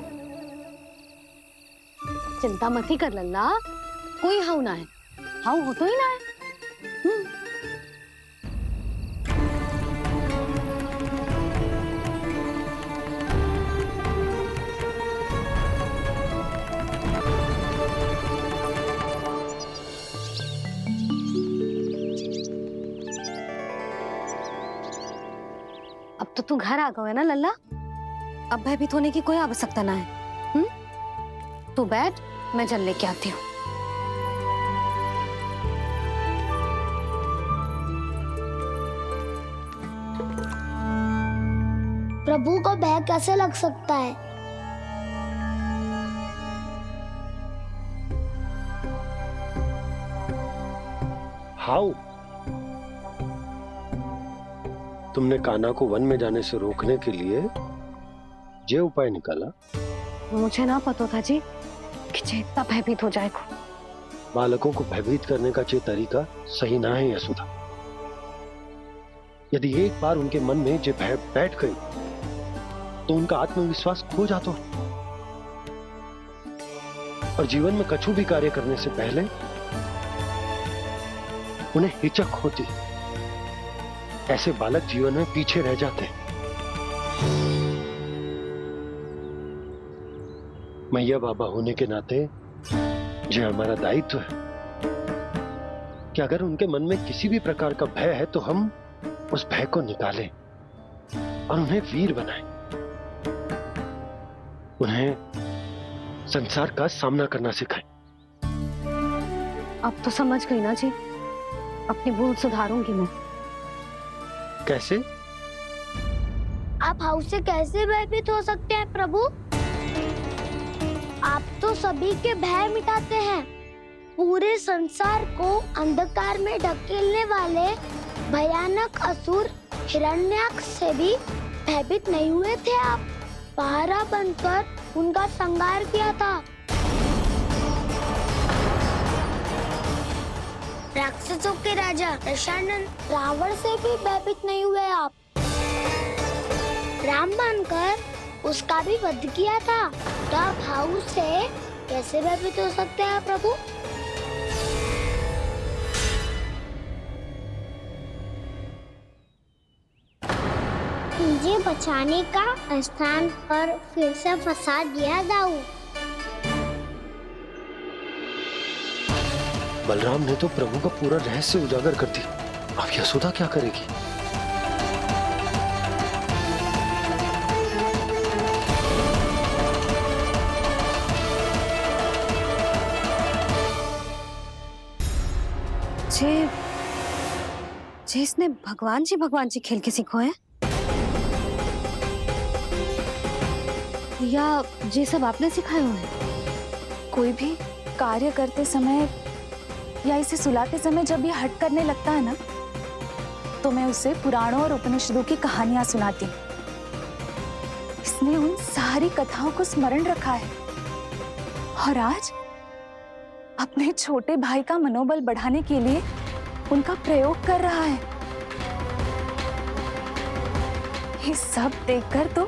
चिंता मत ही कर लल्ला, कोई हाउ ना है। हाउ हो तो ही ना है। तो तू घर आ गए ना लल्ला, अब भयभीत होने की कोई आवश्यकता ना है। तू बैठ, मैं जल लेके आती हूँ। प्रभु को भय कैसे लग सकता है? हाउ? तुमने कान्हा को वन में जाने से रोकने के लिए ये उपाय निकाला? मुझे ना पता था जी कि जे इतना भयभीत हो जाएगा। बालकों को भयभीत करने का ये तरीका सही ना है यशोदा। यदि एक बार उनके मन में ये भय बैठ गई तो उनका आत्मविश्वास खो जाता है और जीवन में कछु भी कार्य करने से पहले उन्हें हिचक होती। ऐसे बालक जीवन में पीछे रह जाते हैं। मैया बाबा होने के नाते ये हमारा दायित्व है कि अगर उनके मन में किसी भी प्रकार का भय है तो हम उस भय को निकालें और उन्हें वीर बनाएं। उन्हें संसार का सामना करना सिखाएं। अब तो समझ गई ना जी, अपनी भूल सुधारूंगी मैं। कैसे? आप हाउ से कैसे भयभीत हो सकते हैं प्रभु? आप तो सभी के भय मिटाते हैं। पूरे संसार को अंधकार में ढकेलने वाले भयानक असुर हिरण्याक्ष से भी भयभीत नहीं हुए थे आप। पहरा बनकर उनका संहार किया था। राक्षसों के राजा दशानन रावण से भी भयभीत नहीं हुए आप। राम बनकर उसका भी वध किया था। तो आप हाउ से कैसे भयभीत हो सकते हैं प्रभु? मुझे बचाने का स्थान पर फिर से फंसा दिया दाऊ। बलराम ने तो प्रभु का पूरा रहस्य उजागर कर दिया। अब यशोदा क्या करेगी? जे इसने भगवान जी खेल के सीखो है, या ये सब आपने सिखाए हुए हैं? कोई भी कार्य करते समय या इसे सुलाते समय जब ये हट करने लगता है ना, तो मैं उसे पुराणों और उपनिषदों की कहानियां सुनाती हूँ। इसने उन सारी कथाओं को स्मरण रखा है और आज अपने छोटे भाई का मनोबल बढ़ाने के लिए उनका प्रयोग कर रहा है। ये सब देखकर तो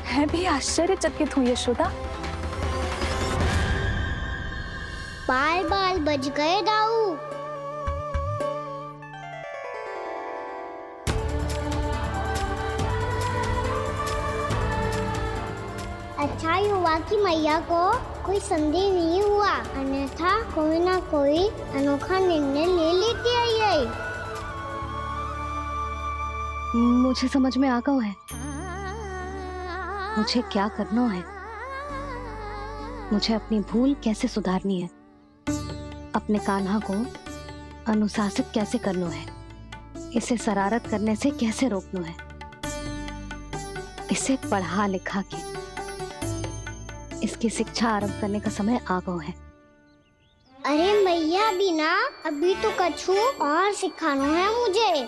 मैं भी आश्चर्यचकित हूँ यशोदा। बाल बाल बज गए दाऊ। अच्छा ही हुआ कि मैया को कोई संदेह नहीं हुआ, अन्यथा कोई ना कोई अनोखा निर्णय ले लेती है ये। मुझे समझ में आ गया है मुझे क्या करना है। मुझे अपनी भूल कैसे सुधारनी है, अपने कान्हा को अनुशासित कैसे करना है, इसे शरारत करने से कैसे रोकना है, इसे पढ़ा लिखा के इसकी शिक्षा आरंभ करने का समय आ गया है। अरे मैया बिना अभी तो कछु और सिखाना है मुझे।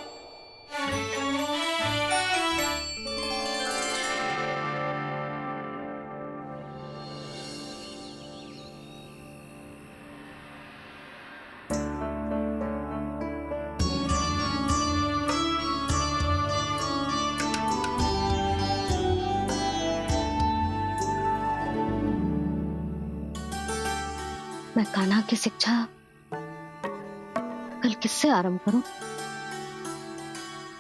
मैं कान्हा की शिक्षा कल किससे आरंभ करूं?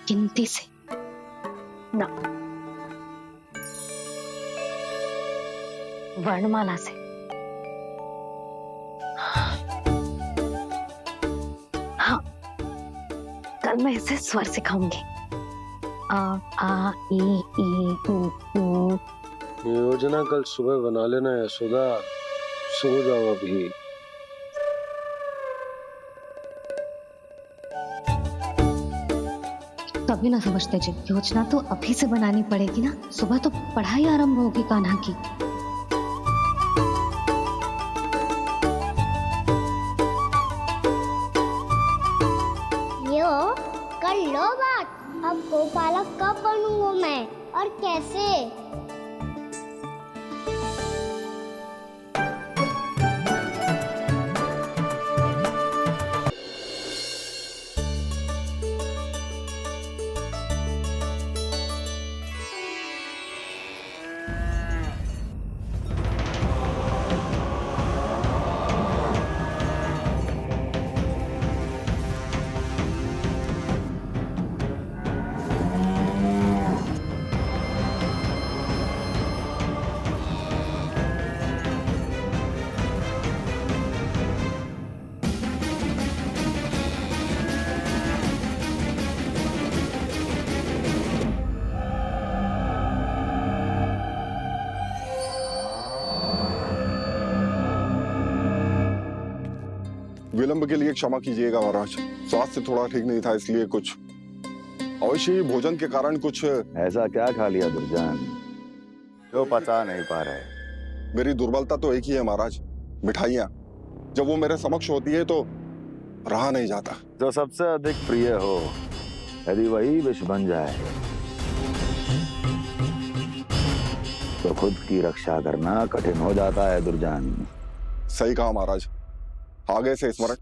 गिनती से ना, वर्णमाला से। हाँ, कल मैं इसे स्वर सिखाऊंगी आ ई उ ऊ। योजना कल सुबह बना लेना यशोदा, सो जाओ अभी। तभी ना समझते जी, योजना तो अभी से बनानी पड़ेगी ना, सुबह तो पढ़ाई आरंभ होगी कान्हा की। यो कर लो बात, अब गोपालक कब बनूंगा मैं और कैसे? विलंब के लिए क्षमा कीजिएगा महाराज, स्वास्थ्य थोड़ा ठीक नहीं था इसलिए कुछ अवश्य ही भोजन के कारण कुछ। ऐसा क्या खा लिया दुर्जन जो पचा नहीं पा रहे? मेरी दुर्बलता तो एक ही है महाराज, मिठाइयाँ। जब वो मेरे समक्ष होती है तो रहा नहीं जाता। जो सबसे अधिक प्रिय हो, यदि वही विष बन जाए तो खुद की रक्षा करना कठिन हो जाता है दुर्जन। सही कहा महाराज, आगे से स्मरण।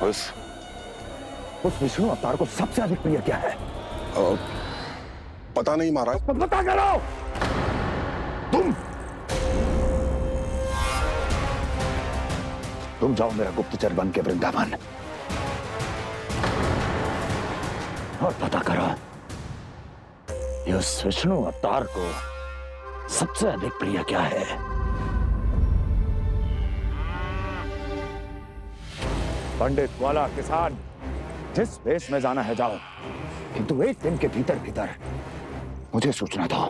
उस विष्णु अवतार को सबसे अधिक प्रिय क्या है? पता नहीं महाराज। पता करो। तुम जाओ मेरा गुप्तचर बन के वृंदावन और पता करो उस विष्णु अवतार को सबसे अधिक प्रिय क्या है। पंडित वाला किसान जिस वेश में जाना है जाओ, किंतु एक दिन के भीतर भीतर मुझे सूचना दो,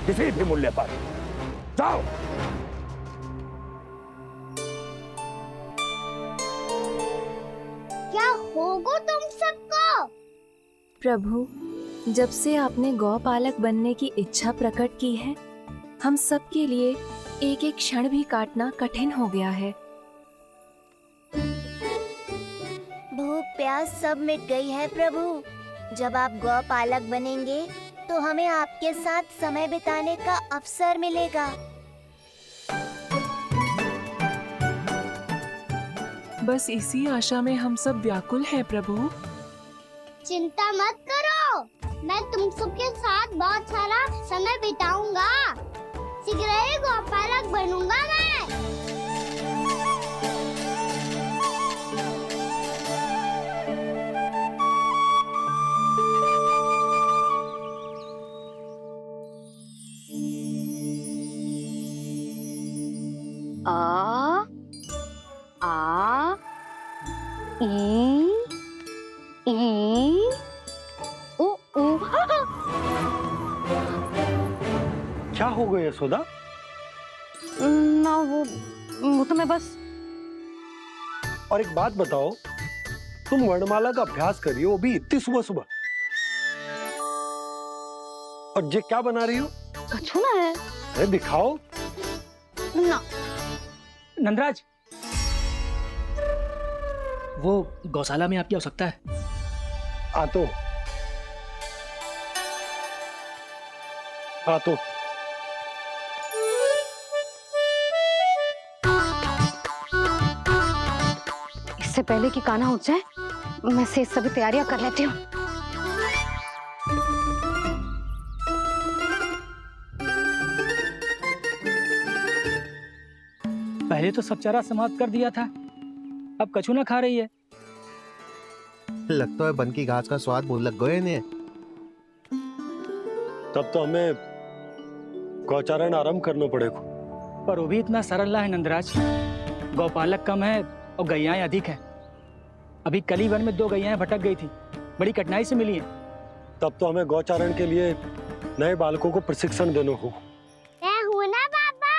किसी भी मूल्य पर। जाओ। क्या होगा तुम सबको? प्रभु, जब से आपने गौपालक बनने की इच्छा प्रकट की है, हम सब के लिए एक एक क्षण भी काटना कठिन हो गया है। भूख प्यास सब मिट गई है प्रभु। जब आप गौपालक बनेंगे तो हमें आपके साथ समय बिताने का अवसर मिलेगा। बस इसी आशा में हम सब व्याकुल हैं प्रभु। चिंता मत करो, मैं तुम सबके साथ बहुत सारा समय बिताऊंगा। शीघ्र ही गोपालक बनूंगा मैं। आ ई उ ऊ। क्या हो गया यशोदा? ना वो तो मैं बस। और एक बात बताओ, तुम वर्णमाला का अभ्यास कर रही हो, अभी इतनी सुबह सुबह, और ये क्या बना रही हो? कछुआ है। अरे दिखाओ ना। नंदराज, वो गौशाला में आपकी आवश्यकता है। आतो आतो। इससे पहले कि कान्हा उठ जाए, मैं से सभी तैयारियां कर लेती हूँ। पहले तो सब चारा समाप्त कर दिया था, अब कछू ना खा रही है। लगता है बन की घास का स्वाद बहुत लग गए इन्हें। तब तो हमें गौचारण आरंभ करना पड़ेगा। पर वो भी इतना सरल ना है नंदराज। गौपालक कम है और गैयाएं अधिक है। अभी कल ही वन में 2 गैयाएं भटक गई थी, बड़ी कठिनाई से मिली हैं। तब तो हमें गौचारण के लिए नए बालकों को प्रशिक्षण देना होगा। मैं हूँ ना बाबा,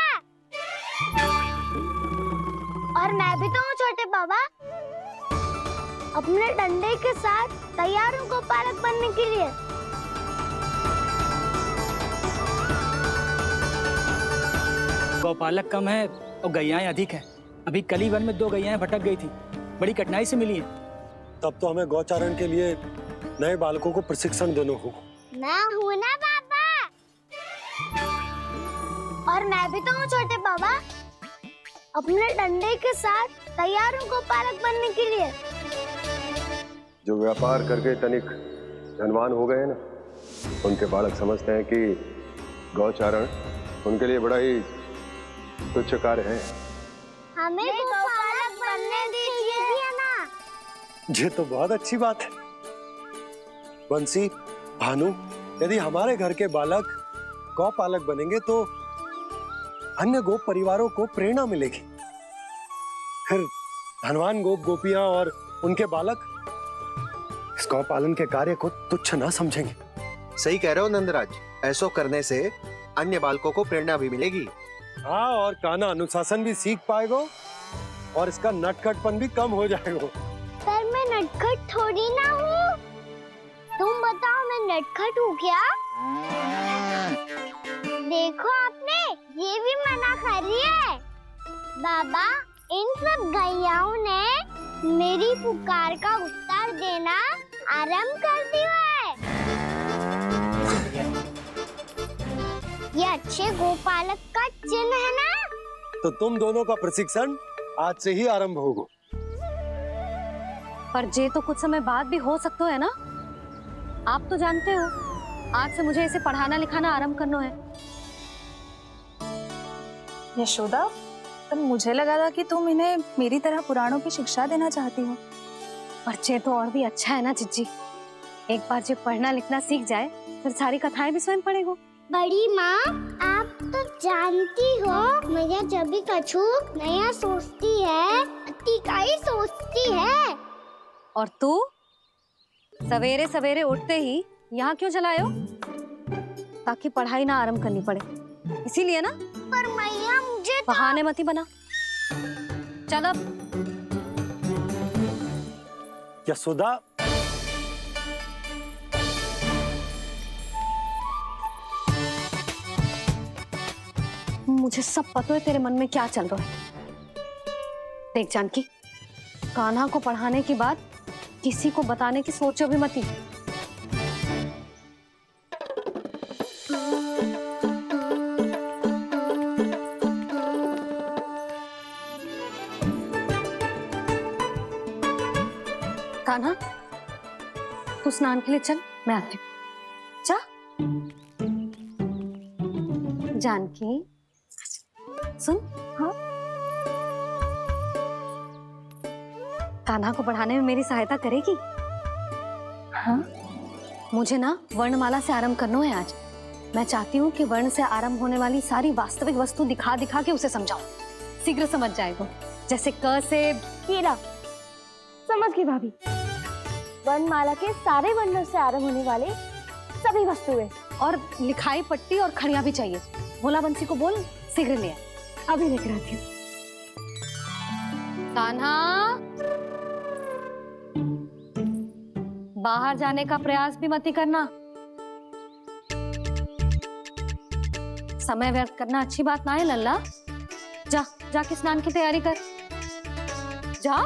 और मैं भी तो हूँ छोटे बाबा। अपने डंडे के साथ तैयार हूँ गोपालक बनने के लिए। गौपालक कम है और गैयाएं अधिक हैं। अभी कल ही वन में 2 गैयाएं भटक गई थी, बड़ी कठिनाई से मिली हैं। तब तो हमें गौचारण के लिए नए बालकों को प्रशिक्षण देना होगा। मैं हूँ ना बाबा, और मैं भी तो हूँ छोटे बाबा। अपने डंडे के साथ तैयार हूँ गोपालक बनने के लिए। जो व्यापार करके तनिक धनवान हो गए हैं ना, उनके बालक समझते हैं कि गौचारण उनके लिए बड़ा ही तुच्छ कार्य है। हमें गोपालक बनने दीजिए ना। ये तो बहुत अच्छी बात है। बंसी, भानु, यदि हमारे घर के बालक गौपालक बनेंगे तो अन्य गोप परिवारों को प्रेरणा मिलेगी। फिर धनवान गोप गोपियां और उनके बालक इस गौपालन के कार्य को तुच्छ ना समझेंगे। सही कह रहे हो नंदराज, ऐसा करने से अन्य बालकों को प्रेरणा भी मिलेगी। हाँ, और कान्हा अनुशासन भी सीख पाएगा और इसका नटखटपन भी कम हो जाएगा। पर मैं नटखट थोड़ी ना हूँ। तुम बताओ, मैं नटखट हूँ क्या? देखो आपने ये भी मना कर रही है। बाबा, इन सब गैयाओं ने मेरी पुकार का उत्तर देना आरंभ कर दिया है। ये अच्छे गोपालक का चिन्ह है ना? तो तुम दोनों का प्रशिक्षण आज से ही आरंभ होगा। पर जे तो कुछ समय बाद भी हो सकता है ना। आप तो जानते हो, आज से मुझे इसे पढ़ाना लिखाना आरंभ करना है। यशोदा, पर मुझे लगा था कि तुम इन्हें मेरी तरह पुराणों की शिक्षा देना चाहती हो। पर जे तो और भी अच्छा है ना जिज्जी। एक बार जो पढ़ना लिखना सीख जाए फिर सारी कथाएं भी स्वयं पढ़ेगा। बड़ी माँ, आप तो जानती हो मैया जब भी कछु नया सोचती है, का ही सोचती है। और तू सवेरे सवेरे उठते ही यहाँ क्यों चलाए हो? ताकि पढ़ाई ना आरंभ करनी पड़े, इसीलिए ना। पर मैया मुझे बहाने मती बना। चल अब। यशोदा, मुझे सब पता है तेरे मन में क्या चल रहा है। देख जानकी, कान्हा को पढ़ाने की बात किसी को बताने की सोचो भी मती। कान्हा, तू स्नान के लिए चल, मैं आती हूँ। जा। जानकी, सुन। हाँ, कान्हा को पढ़ाने में मेरी सहायता करेगी? हाँ, मुझे ना वर्णमाला से आरंभ करना है आज। मैं चाहती हूँ कि वर्ण से आरंभ होने वाली सारी वास्तविक वस्तु दिखा दिखा के उसे समझाऊं। शीघ्र समझ जाएगा। जैसे क से कीड़ा। समझ गई भाभी। वर्णमाला के सारे वर्णों से आरंभ होने वाले सभी वस्तुएं, और लिखाई पट्टी और खड़िया भी चाहिए। भोला बंसी को बोल शीघ्र ले आए। अभी लेकर आती हूँ। कान्हा, बाहर जाने का प्रयास भी मत करना। समय व्यर्थ करना अच्छी बात ना है लल्ला। जा, जाके स्नान की तैयारी कर। जा।